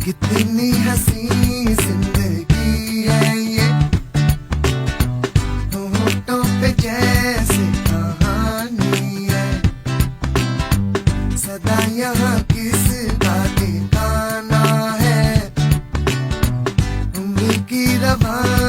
कितनी हसी जिंदगी है ये, होठों पे जैसे कहानी है, सदा यहाँ किस बात का ना है, उम्र की रवानी